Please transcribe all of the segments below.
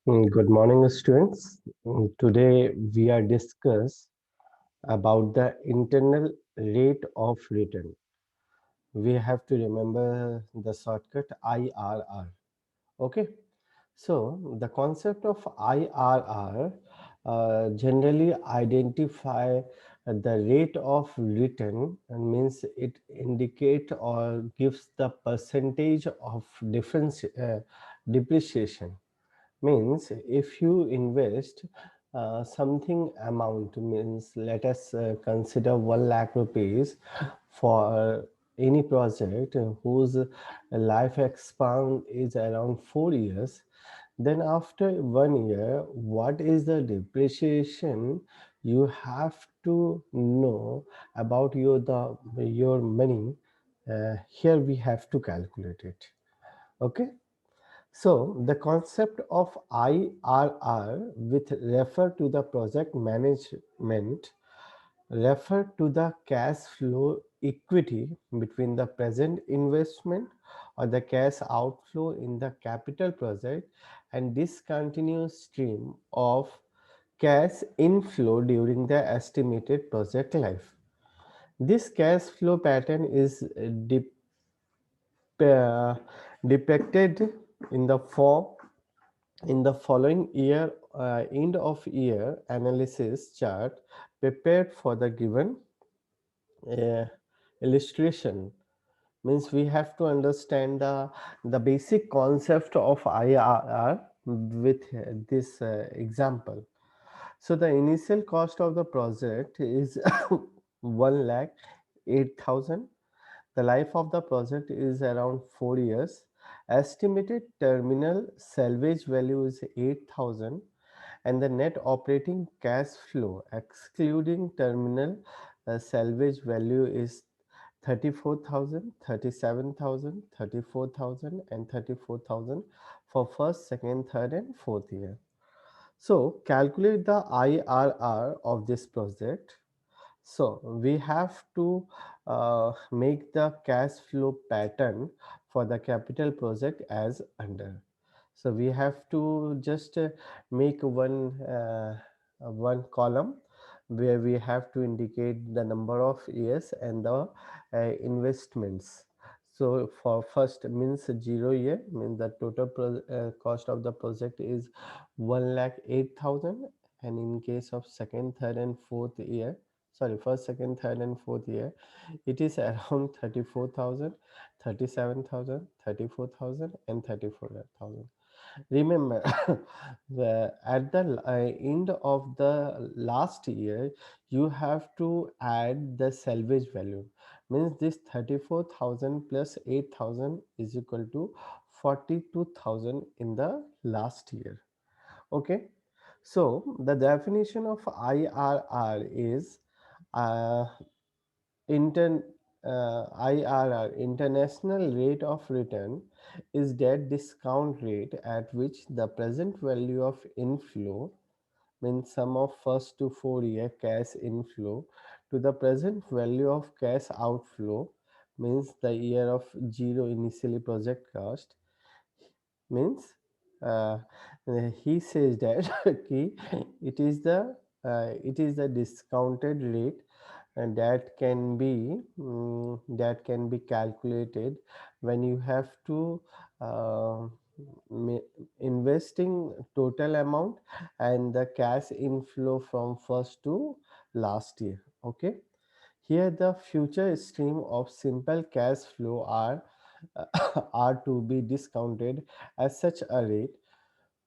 Good morning, students. Today we are discuss about the internal rate of return. We have to remember the shortcut IRR. Okay, so the concept of IRR generally identify the rate of return and means it indicate or gives the percentage of difference depreciation. Means if you invest something amount, means let us consider 1 lakh rupees for any project whose life span is around 4 years, then after 1 year what is the depreciation you have to know about your money. Here we have to calculate it. Okay, so the concept of IRR with refer to the project management refer to the cash flow equity between the present investment or the cash outflow in the capital project and discontinuous stream of cash inflow during the estimated project life. This cash flow pattern is uh, depicted in the form in the following year end of year analysis chart prepared for the given uh, illustration. Means we have to understand the basic concept of IRR with this example. So the initial cost of the project is 1 lakh 8,000. The life of the project is around 4 years. Estimated terminal salvage value is 8,000 and the net operating cash flow excluding terminal salvage value is 34,000, 37,000, 34,000, and 34,000 for first, second, third and fourth year. So calculate the IRR of this project. So we have to make the cash flow pattern for the capital project as under. So we have to just make one column where we have to indicate the number of years and the investments. So for first means 0 year means the total cost of the project is 1,08,000, and in case of second, third and fourth year, sorry, first, second, third and fourth year, it is around 34,000, 37,000, 34,000, and 34,000. Remember, at the end of the last year, you have to add the salvage value. Means this 34,000 plus 8,000 is equal to 42,000 in the last year. Okay, so the definition of IRR is uh, Intern IRR, international rate of return, is that discount rate at which the present value of inflow, means sum of first to 4 year cash inflow, to the present value of cash outflow, means the year of zero initially project cost, means uh, he says that it is the discounted rate and that can be calculated when you have to uh, ma- investing total amount and the cash inflow from first to last year. Okay, here the future stream of simple cash flow are are to be discounted at such a rate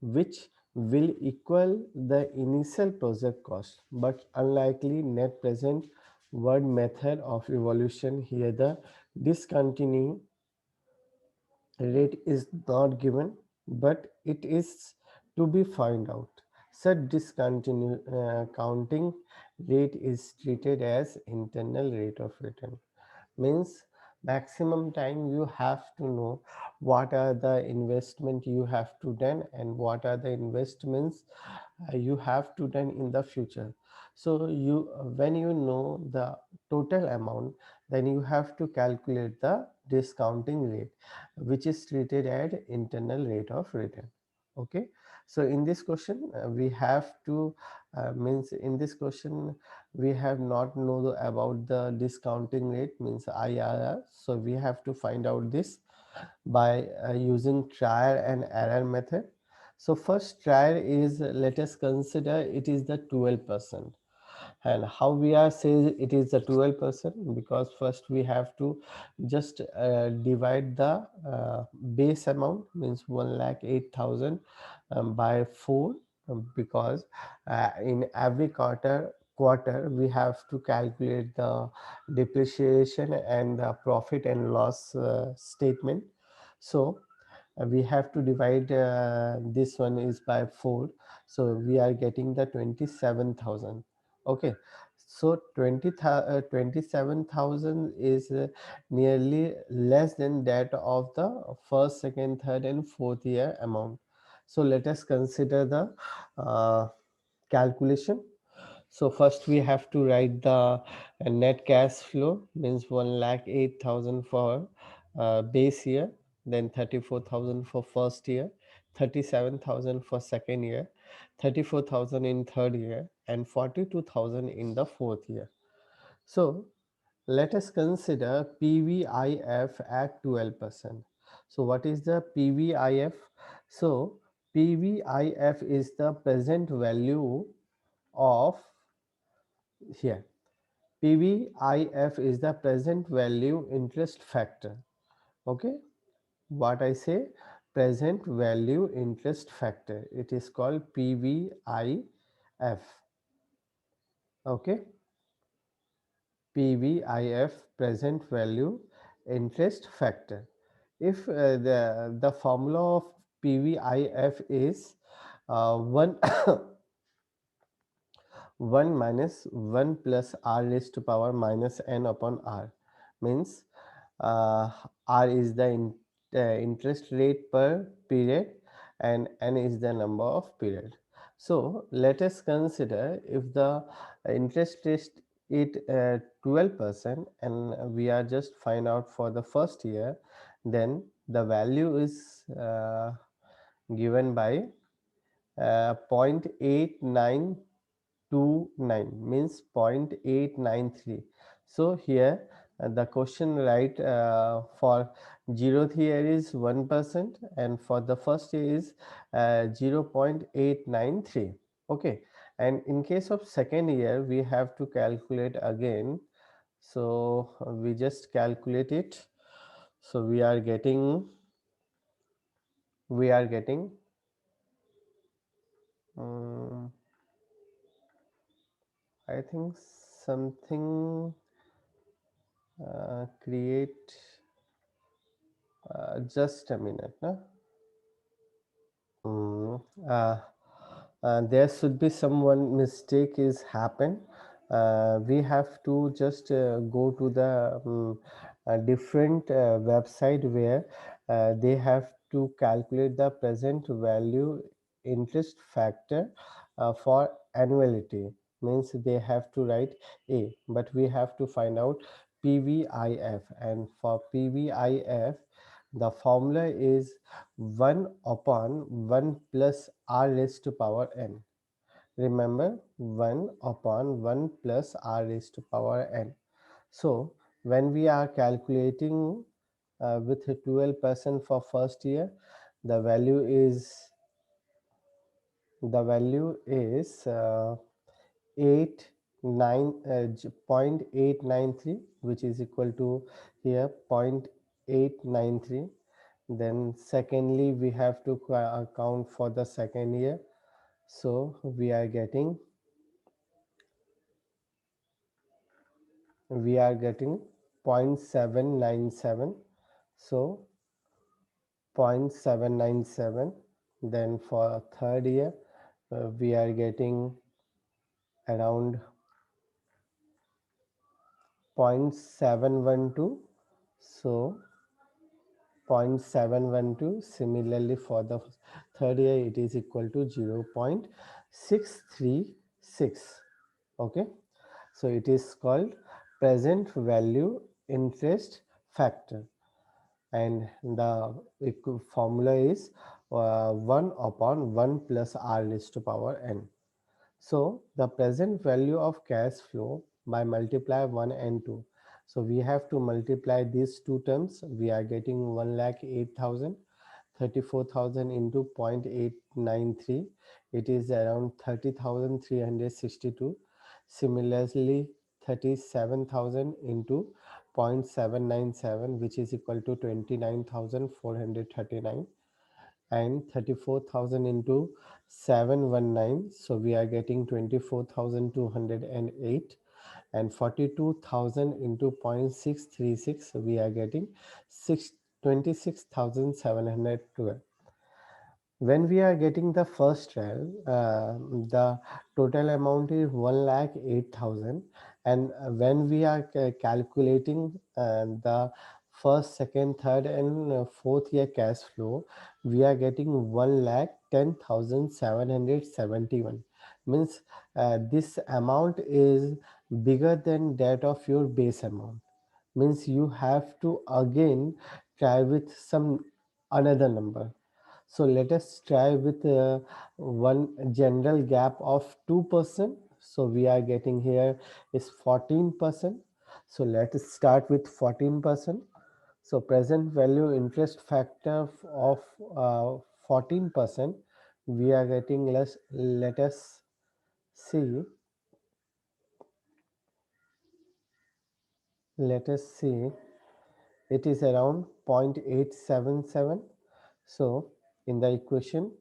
which will equal the initial project cost but unlikely net present word method of evolution. Here the discontinue rate is not given but it is to be find out. Such discontinue counting rate is treated as internal rate of return. Means maximum time you have to know what are the investment you have to done and what are the investments you have to done in the future. So you when you know the total amount, then you have to calculate the discounting rate which is treated at internal rate of return. Okay, so in this question we have to means in this question we have not know about the discounting rate, means IRR. So we have to find out this by using trial and error method. So first trial is, let us consider it is the 12%. And how we are saying it is the 12%, because first we have to just divide the base amount, means 1,08,000 by 4, because in every quarter we have to calculate the depreciation and the profit and loss statement. So we have to divide this one is by 4, so we are getting the 27,000. Okay, so 27,000 is nearly less than that of the first, second, third and fourth year amount. So let us consider the calculation. So first we have to write the net cash flow, means 1,08,000 for base year, then 34,000 for first year, 37,000 for second year, 34,000 in third year, and 42,000 in the fourth year. So let us consider PVIF at 12%. So what is the PVIF? So PVIF is the present value of, here, PVIF is the present value interest factor. Okay, what I say, present value interest factor, it is called PVIF. Okay, PVIF, present value interest factor. If the formula of PVIF is 1 1 minus 1 plus r raised to power minus n upon r, means uh, r is the interest rate per period and n is the number of period. So let us consider if the interest rate is 12% and we are just find out for the first year, then the value is given by 0.8929, means 0.893. So here the question right for zeroth year is 1% and for the first year is 0.893. Okay, and in case of second year we have to calculate again. So we just calculate it. So we are getting um, I think something create, just a minute, no? Mm, uh, there should be some one mistake is happen. We have to just go to the different website where they have to calculate the present value interest factor for annuality, means they have to write a, but we have to find out PVIF, and for PVIF the formula is 1 upon 1 plus r raised to power n. Remember, 1 upon 1 plus r raised to power n. So when we are calculating with 12% for first year, the value is 8 9 0.893, which is equal to here 0.893. Then secondly we have to account for the second year, so we are getting 0.797. So 0.797. Then for third year we are getting around 0.712. So 0.712. Similarly for the third year it is equal to 0.636. Okay, so it is called present value interest factor, and the formula is 1 upon 1 plus r raised to power n. So the present value of cash flow by multiply 1 and 2. So we have to multiply these two terms. We are getting 1,08,000, 34,000 into 0.893. It is around 30,362. Similarly, 37,000 into 0.797, which is equal to 29,439, and 34,000 into 719, so we are getting 24,208, and 42,000 into 0.636, so we are getting 26,712. When we are getting the first trial, the total amount is 1,08,000, and when we are calculating the first, second, third, and fourth year cash flow, we are getting 1,10,771. Means this amount is bigger than that of your base amount. Means you have to again try with some another number. So let us try with one general gap of 2%. So we are getting here is 14%. So let us start with 14%. So present value interest factor of 14%. We are getting less. Let us see. Let us see. It is around 0.877. So in the equation,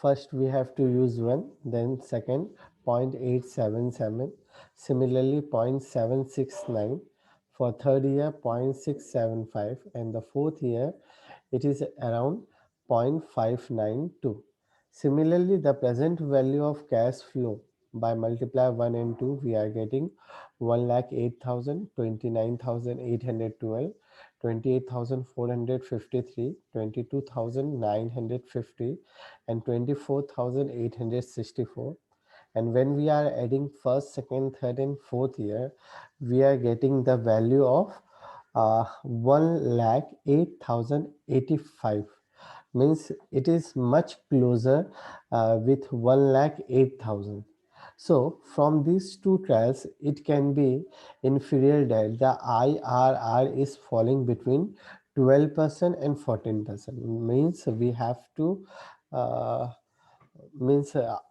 first we have to use 1, then second 0.877, similarly 0.769, for third year 0.675, and the fourth year it is around 0.592. Similarly, the present value of cash flow by multiply 1 and 2, we are getting 1,08,000, 29,812, 28,453, 22,950, and 24,864. And when we are adding first, second, third, and fourth year, we are getting the value of 1,08,085. Means it is much closer with 1,08,000. So from these two trials, it can be inferior that the IRR is falling between 12% and 14%. Means we have to uh,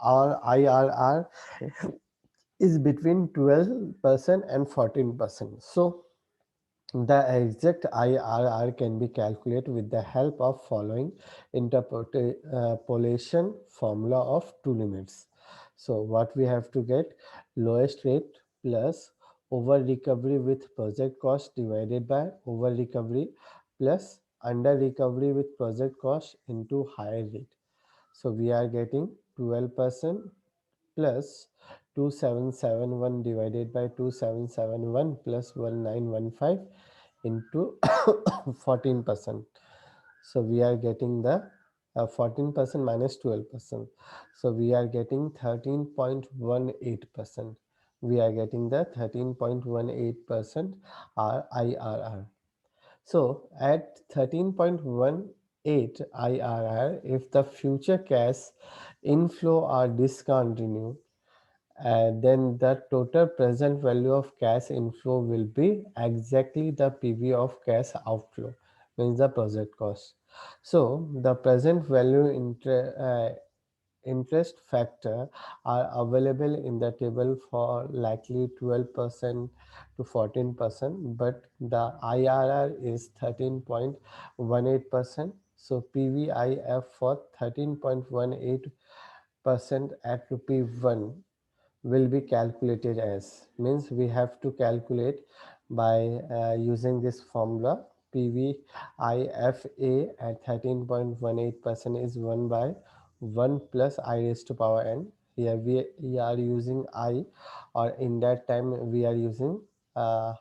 our IRR is between 12% and 14%. So the exact IRR can be calculated with the help of following interpolation formula of two limits. So what we have to get, lowest rate plus over recovery with project cost divided by over recovery plus under recovery with project cost into higher rate. So we are getting 12% plus 2771 divided by 2771 plus 1915 into 14%. So we are getting the 14% minus 12%. So we are getting 13.18%. We are getting the 13.18% IRR. So at 13.18 IRR, if the future cash inflow are discontinued, then the total present value of cash inflow will be exactly the PV of cash outflow, means the project cost. So the present value interest factor are available in the table for likely 12% to 14%, but the IRR is 13.18%. So PVIF for 13.18% at rupee 1 will be calculated as, means we have to calculate by using this formula. PVIFA at 13.18% is 1 by 1 plus I raised to power n. Here we are using I, or in that time we are using R.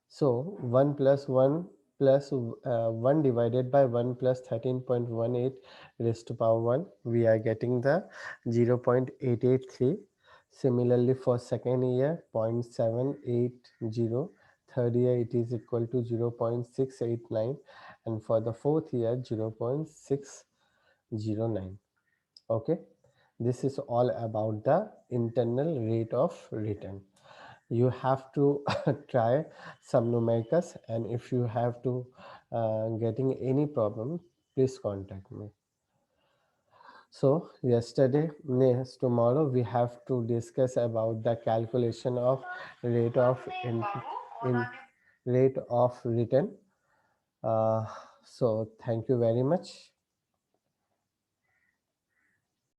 So 1 plus 1 plus 1 divided by 1 plus 13.18 raised to power 1, we are getting the 0.883. Similarly for second year 0.780, third year it is equal to 0.689, and for the fourth year 0.609. Okay, this is all about the internal rate of return. You have to try some numericals, and if you have to getting any problem, please contact me. So yesterday, yes, tomorrow we have to discuss about the calculation of rate of in rate of return. uh, so thank you very much.